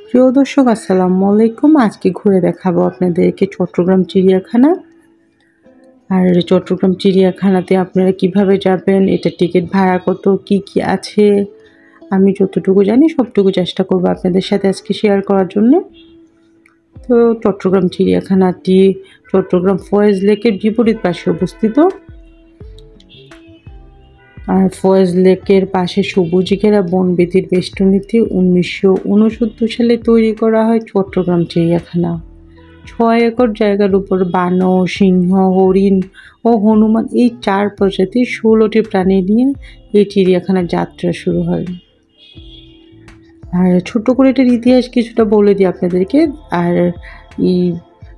প্রিয় দর্শক আসসালামু আলাইকুম। আজকে ঘুরে দেখাবো আপনাদেরকে চট্টগ্রাম চিড়িয়াখানা। আর চট্টগ্রাম চিড়িয়াখানাতে আপনারা কিভাবে যাবেন, এটা টিকিট ভাড়া কত, কি আছে, আমি যতটুকু জানি সবটুকু চেষ্টা করব আপনাদের সাথে আজকে শেয়ার করার জন্য। তো চট্টগ্রাম চিড়িয়াখানাটি চট্টগ্রাম ফয়েজ লেকের বিপরীত পাশে অবস্থিত। আর ফয়েজ লেকের পাশে সবুজ ঘেরা বনবিথির বেষ্টনীতে 1969 সালে তৈরি করা হয় চট্টগ্রাম চিড়িয়াখানা। 6 একর জায়গার উপর বানর, সিংহ, হরিণ ও হনুমান এই 4 প্রজাতির 16টি প্রাণী নিয়ে এই চিড়িয়াখানার যাত্রা শুরু হয়। আর ছোট্ট করে এটার ইতিহাস কিছুটা বলে দিই আপনাদেরকে। আর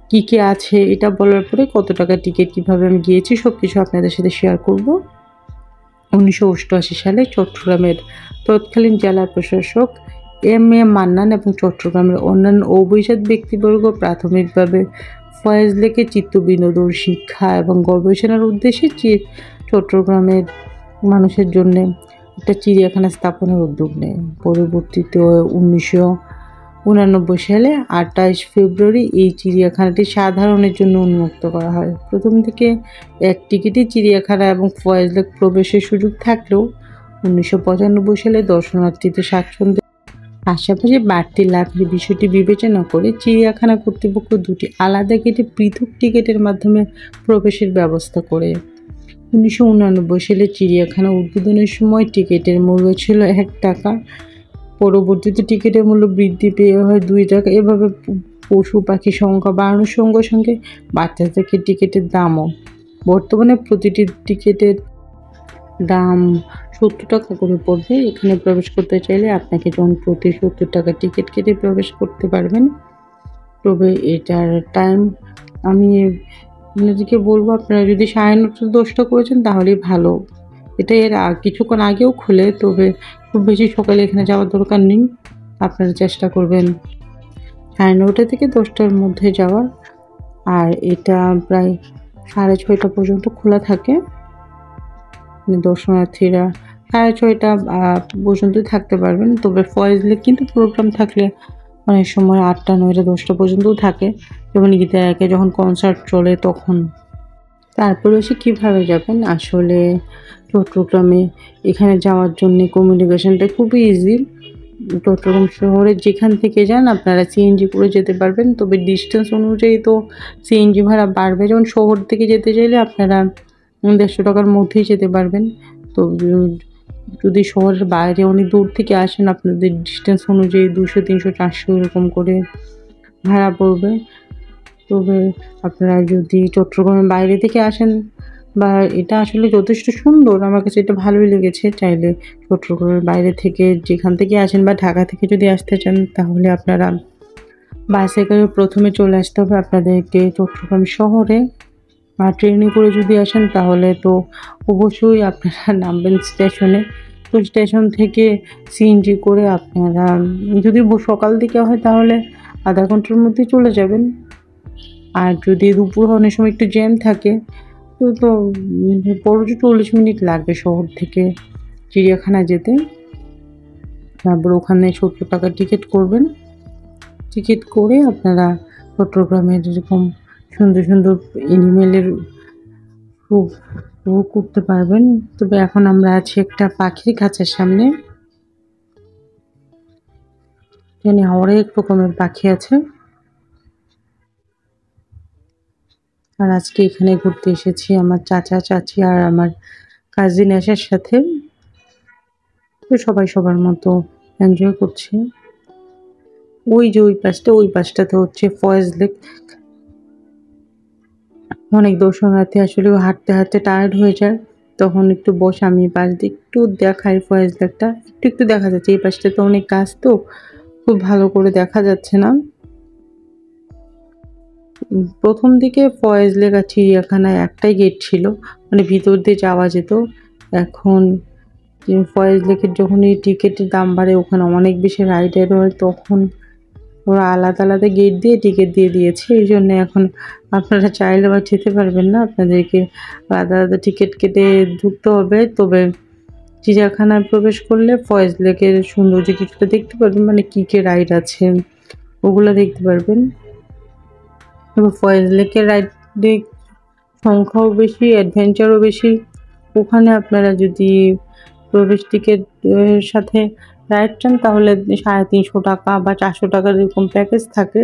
কি আছে এটা বলার পরে কত টাকা টিকিট, কীভাবে আমি গিয়েছি সব কিছু আপনাদের সাথে শেয়ার করব। 1988 সালে চট্টগ্রামের তৎকালীন জেলা প্রশাসক এম মান্নান এবং চট্টগ্রামের অন্যান্য অভিজাত ব্যক্তিবর্গ প্রাথমিকভাবে ফয়েজ লেকে চিত্ত বিনোদন, শিক্ষা এবং গবেষণার উদ্দেশ্যে চট্টগ্রামের মানুষের জন্য একটা চিড়িয়াখানা স্থাপনের উদ্যোগ নেয়। পরবর্তীতে 1989 সালে 28 ফেব্রুয়ারি এই চিড়িয়াখানাটি সাধারণের জন্য উন্মুক্ত করা হয়। প্রথম থেকে এক টিকিটে চিড়িয়াখানা এবং ফয়েজ লেক প্রবেশের সুযোগ থাকলেও 1995 সালে দর্শনার্থীদের স্বাচ্ছন্দ্যের পাশাপাশি বাড়তি লাভের বিষয়টি বিবেচনা করে চিড়িয়াখানা কর্তৃপক্ষ দুটি আলাদা গেটে পৃথক টিকিটের মাধ্যমে প্রবেশের ব্যবস্থা করে। 1989 সালে চিড়িয়াখানা উদ্বোধনের সময় টিকিটের মূল্য ছিল 1 টাকা। পরবর্তীতে টিকিটের মূল্য বৃদ্ধি পেয়ে হয় 2 টাকা। এভাবে পশু পাখির সংখ্যা বাড়ানোর সঙ্গে সঙ্গে বাড়তে থাকে টিকিটের দামও। বর্তমানে প্রতিটি টিকিটের দাম 70 টাকা করে পড়বে। এখানে প্রবেশ করতে চাইলে আপনাকে যেমন প্রতি 70 টাকা টিকিট কেটে প্রবেশ করতে পারবেন। তবে এটার টাইম আমি আপনাদেরকে বলবো, আপনারা যদি 9:30 10টা করেছেন তাহলেই ভালো। এটা এর কিছুক্ষণ আগেও খোলে, তবে খুব বেশি সকালে এখানে যাওয়ার দরকার নেই। আপনারা চেষ্টা করবেন 9:30 থেকে 10টার মধ্যে যাওয়ার। আর এটা প্রায় 6:30 পর্যন্ত খোলা থাকে। দর্শনার্থীরা 6:30 পর্যন্তই থাকতে পারবেন। তবে ফয়েজ লেক কিন্তু প্রোগ্রাম থাকলে অনেক সময় 8টা 9টা 10টা পর্যন্তও থাকে, যেমন ঈদের আগে যখন কনসার্ট চলে তখন। তারপরে এসে কীভাবে যাবেন, আসলে চট্টগ্রামে এখানে যাওয়ার জন্যে কমিউনিকেশনটা খুবই ইজি। চট্টগ্রাম শহরে যেখান থেকে যান আপনারা সিএনজি করে যেতে পারবেন, তবে ডিস্টেন্স অনুযায়ী তো সিএনজি ভাড়া বাড়বে। যেমন শহর থেকে যেতে চাইলে আপনারা 150 টাকার মধ্যেই যেতে পারবেন। তো যদি শহরের বাইরে অনেক দূর থেকে আসেন আপনাদের ডিস্টেন্স অনুযায়ী 200 300 400 এরকম করে ভাড়া পড়বে। তবে আপনারা যদি চট্টগ্রামের বাইরে থেকে আসেন, বা এটা আসলে যথেষ্ট সুন্দর, আমার কাছে এটা ভালোই লেগেছে, চাইলে চট্টগ্রামের বাইরে থেকে যেখান থেকে আসেন বা ঢাকা থেকে যদি আসতে চান তাহলে আপনারা বাসে করে প্রথমে চলে আসতে হবে আপনাদেরকে চট্টগ্রাম শহরে। আর ট্রেনে করে যদি আসেন তাহলে তো অবশ্যই আপনারা নামবেন স্টেশনে। তো স্টেশন থেকে সিএনজি করে আপনারা যদি সকাল দিকে হয় তাহলে আধা ঘন্টার মধ্যে চলে যাবেন। আর যদি দুপুর অনেক সময় একটু জ্যাম থাকে তো 40 মিনিট লাগবে শহর থেকে চিড়িয়াখানা যেতে। তারপর ওখানে 70 টাকা টিকিট করবেন। টিকিট করে আপনারা চট্টগ্রামের এরকম সুন্দর সুন্দর এনিমেলের উপভোগ করতে পারবেন। তবে এখন আমরা আছি একটা পাখির খাঁচার সামনে, এখানে অনেক রকমের পাখি আছে। আর আজকে এখানে ঘুরতে এসেছি আমার চাচা চাচি আর আমার কাজিন আসার সাথে। তো সবাই সবার মতো এনজয় করছে। ওই যে ওই পাশটাতে হচ্ছে ফয়েজ লেক। অনেক দর্শনার্থী আসলে হাঁটতে হাঁটতে টায়ার্ড হয়ে যায়, তখন একটু বসে আমি পাশ দিয়ে একটু দেখাই ফয়েজ লেকটা। একটু দেখা যাচ্ছে, এই পাশটাতে অনেক গাছ তো খুব ভালো করে দেখা যাচ্ছে না। প্রথম দিকে ফয়েজ লেক আর চিড়িয়াখানায় একটাই গেট ছিল, মানে ভিতর দিয়ে যাওয়া যেত। এখন ফয়েজ লেকের যখন এই টিকিটের দাম বাড়ে, ওখানে অনেক বেশি রাইডার হয়, তখন ওরা আলাদা আলাদা গেট দিয়ে টিকিট দিয়ে দিয়েছে। এই জন্য এখন আপনারা চাইলে বা যেতে পারবেন না, আপনাদেরকে আলাদা আলাদা টিকিট কেটে ঢুকতে হবে। তবে চিড়িয়াখানায় প্রবেশ করলে ফয়েজ লেকের সৌন্দর্য কিছুটা দেখতে পারবেন, মানে কী রাইড আছে, ওগুলো দেখতে পারবেন। এবং ফয়েজ লেকের রাইডের সংখ্যাও বেশি, অ্যাডভেঞ্চারও বেশি। ওখানে আপনারা যদি প্রবেশ টিকিট সাথে রাইড চান তাহলে 350 টাকা বা 400 টাকার এরকম প্যাকেজ থাকে।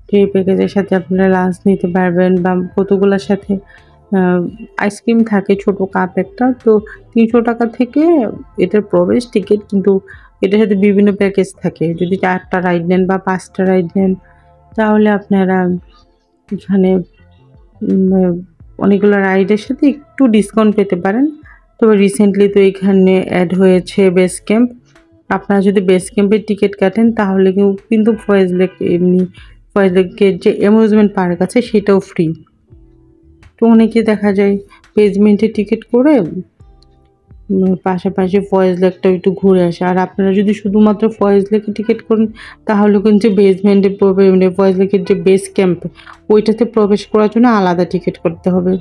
সেই প্যাকেজের সাথে আপনারা লাঞ্চ নিতে পারবেন বা কতগুলোর সাথে আইসক্রিম থাকে ছোট কাপ একটা। তো 300 টাকা থেকে এটার প্রবেশ টিকিট, কিন্তু এটার সাথে বিভিন্ন প্যাকেজ থাকে। যদি 4টা রাইড নেন বা 5টা রাইড নেন তাহলে আপনারা এখানে অনেকগুলো রাইডের সাথে একটু ডিসকাউন্ট পেতে পারেন। তবে রিসেন্টলি তো এখানে অ্যাড হয়েছে বেস ক্যাম্প। আপনারা যদি বেস ক্যাম্পের টিকিট কাটেন তাহলে কিন্তু ফয়েজ লেক এমনি ফয়েজ লেকের যে অ্যামিউজমেন্ট পার্ক আছে সেটাও ফ্রি। তো অনেকে দেখা যায় বেসমেন্টের টিকিট করে পাশাপাশি ফয়েজ লেকটাও একটু ঘুরে আসে। আর আপনারা যদি শুধুমাত্র ফয়েজ লেকে টিকিট করেন তাহলে কিন্তু বেসমেন্টে মানে ফয়েজ লেকের যে বেস ক্যাম্প ওইটাতে প্রবেশ করার জন্য আলাদা টিকিট করতে হবে।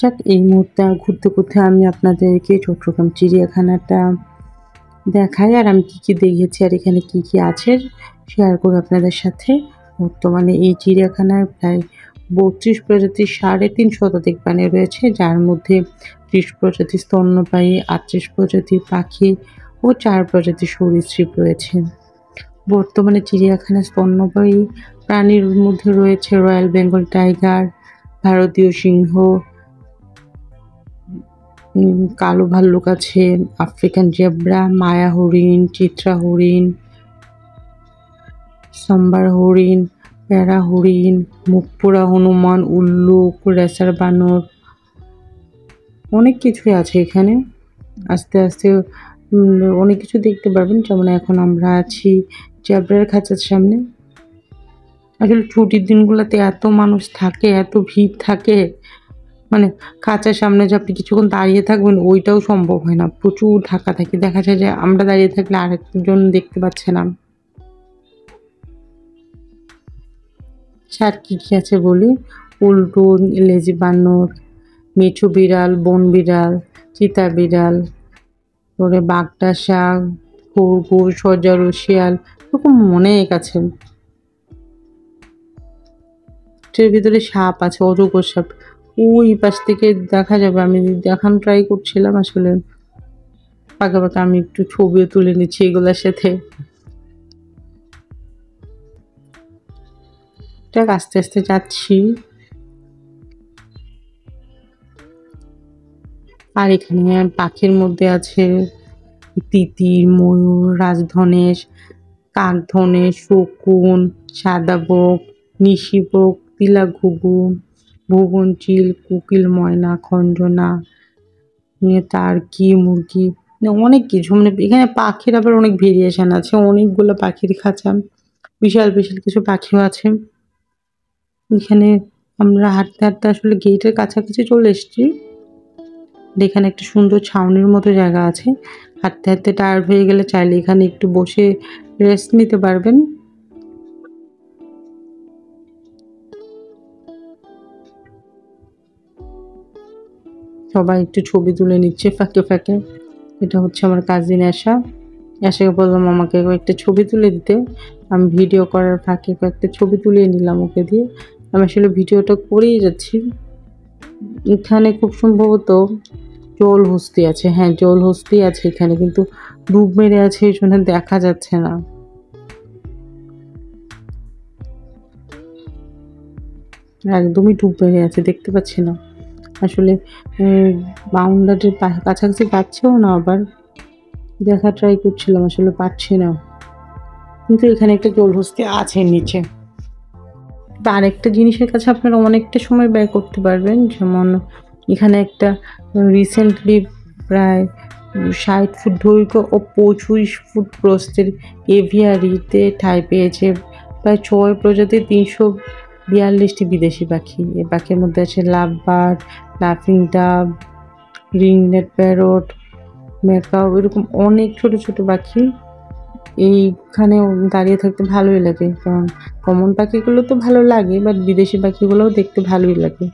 যাক, এই মুহূর্তে ঘুরতে ঘুরতে আমি আপনাদেরকে চট্টগ্রাম চিড়িয়াখানাটা দেখাই আর আমি কী কী দেখেছি আর এখানে কী কী আছে শেয়ার করি আপনাদের সাথে। বর্তমানে এই চিড়িয়াখানায় প্রায় 32 প্রজাতির 350 শতাধিক প্রাণী রয়েছে, যার মধ্যে 30 প্রজাতির স্তন্যপায়ী, 38 প্রজাতির পাখি ও 4 প্রজাতির সরীসৃপ রয়েছে। বর্তমানে চিড়িয়াখানায় স্তন্যপায়ী প্রাণীর মধ্যে রয়েছে রয়্যাল বেঙ্গল টাইগার, ভারতীয় সিংহ, কালো ভাল্লুক আছে, আফ্রিকান জেব্রা, মায়া হরিণ, চিত্রা হরিণ, সাম্বার হরিণ, প্যারা হরিণ, মুখপোড়া হনুমান, উল্লুক, রেসার বানর, অনেক কিছুই আছে এখানে। আস্তে আস্তে অনেক কিছু দেখতে পারবেন। যেমন এখন আমরা আছি জেব্রার খাঁচার সামনে। আসলে ছুটির দিনগুলোতে এত মানুষ থাকে, এত ভিড় থাকে, মানে খাঁচার সামনে যে আপনি কিছুক্ষণ দাঁড়িয়ে থাকবেন ওইটাও সম্ভব হয় না, প্রচুর ধাক্কা থাকে। দেখা যায় যে আমরা দাঁড়িয়ে থাকলে আরেকজন দেখতে পাচ্ছে না। আর কী কী আছে বলি, উল্টু, লেজি বানর, মিঠু বিড়াল, বন বিড়াল, চিতা বিড়াল, তারপরে বাগদা শাক, খরগোশ, সজারু শিয়াল, এরকম অনেক আছে। এর ভিতরে সাপ আছে, অজগর সাপ, ওই পাশ থেকে দেখা যাবে। আমি দেখানো ট্রাই করছিলাম, আসলে পাকা পাকা আমি একটু ছবিও তুলে নিচ্ছি এগুলোর সাথে। আস্তে আস্তে যাচ্ছি। আর এখানে পাখির মধ্যে আছে তিতির, ময়ূর, রাজধনেশ, কাকধনেশ, শকুন, সাদা বক, নিশি বক, তিলা ঘুঘু, ভুবন চিল, কোকিল ময়না, খঞ্জনা, টার্কি, মুরগি, অনেক কিছু। মানে এখানে পাখির আবার অনেক ভেরিয়েশন আছে, অনেকগুলো পাখির খাঁচা, বিশাল বিশাল কিছু পাখিও আছে এখানে। আমরা হাঁটতে হাঁটতে আসলে গেটের কাছাকাছি চলে এসেছি। এখানে একটা সুন্দর ছাউনির মতো জায়গা আছে, হাঁটতে হাঁটতে টায়ার্ড হয়ে গেলে চাইলে এখানে একটু বসে রেস্ট নিতে পারবেন। সবাই একটু ছবি তুলে নিচ্ছে ফাঁকে ফাঁকে। এটা হচ্ছে আমার কাজিন আশাকে বললাম আমাকে কয়েকটা ছবি তুলে দিতে। আমি ভিডিও করার ফাঁকে কয়েকটা ছবি তুলিয়ে নিলাম ওকে দিয়ে। আমি আসলে ভিডিওটা করেই যাচ্ছি। এখানে খুব সম্ভবত জলহস্তি আছে, হ্যাঁ জলহস্তি আছে এখানে, কিন্তু ডুব মেরে আছে এই জন্য দেখা যাচ্ছে না। একদমই ডুব মেরে আছে, দেখতে পাচ্ছি না। আসলে বাউন্ডারির কাছাকাছি যাচ্ছেও না, আবার দেখা ট্রাই করছিলাম, আসলে পাচ্ছি না। কিন্তু এখানে একটা জলহস্তি আছে নিচে। আর একটা জিনিসের কাছে আপনারা অনেকটা সময় ব্যয় করতে পারবেন। যেমন এখানে একটা রিসেন্টলি প্রায় 60 ফুট দৈর্ঘ্য ও 25 ফুট প্রস্থের এভিয়ারিতে ঠাঁই পেয়েছে প্রায় 6 প্রজাতির 342টি বিদেশি পাখি। এই পাখির মধ্যে আছে লাভবার্ড, লাফিং ডাব, রিংনেট প্যারট, ম্যাকাও, এরকম অনেক ছোট ছোট পাখি। এইখানে দাঁড়িয়ে থাকতে ভালোই লাগে, কারণ কমন পাখিগুলো তো ভালো লাগে, বাট বিদেশি পাখিগুলোও দেখতে ভালোই লাগে।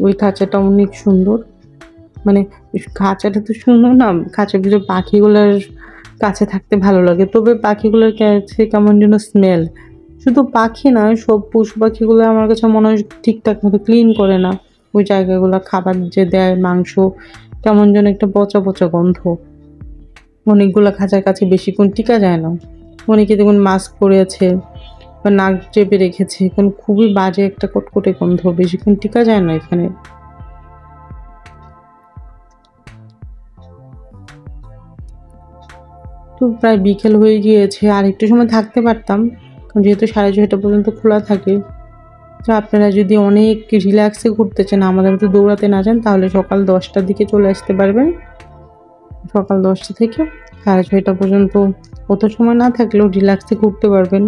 ওই খাঁচাটা অনেক সুন্দর, মানে খাঁচাটা তো সুন্দর না, খাঁচার ভিতরে পাখিগুলোর কাছে থাকতে ভালো লাগে। তবে পাখিগুলোর কাছে কেমন যেন স্মেল, শুধু পাখি না সব পশু পাখিগুলো আমার কাছে মনে হয় ঠিকঠাক মতো ক্লিন করে না। ওই জায়গাগুলো খাবার যে দেয় মাংস, কেমন যেন একটা পচা পচা গন্ধ। অনেকগুলো খাঁচার কাছে বেশিক্ষণ টিকা যায় না। অনেকে দেখুন মাস্ক পরে আছে বা নাক চেপে রেখেছে, এখন খুবই বাজে একটা কটকটে গন্ধ, বেশিক্ষণ টিকা যায় না এখানে। তো প্রায় বিকেল হয়ে গিয়েছে, আর একটু সময় থাকতে পারতাম, কারণ যেহেতু 6:30 পর্যন্ত খোলা থাকে। তো আপনারা যদি অনেক রিল্যাক্সে ঘুরতে চান, আমাদের মতো দৌড়াতে না যান, তাহলে সকাল 10টার দিকে চলে আসতে পারবেন। সকাল 10টা থেকে 6:30 পর্যন্ত অত সময় না থাকলেও রিল্যাক্সে ঘুরতে পারবেন।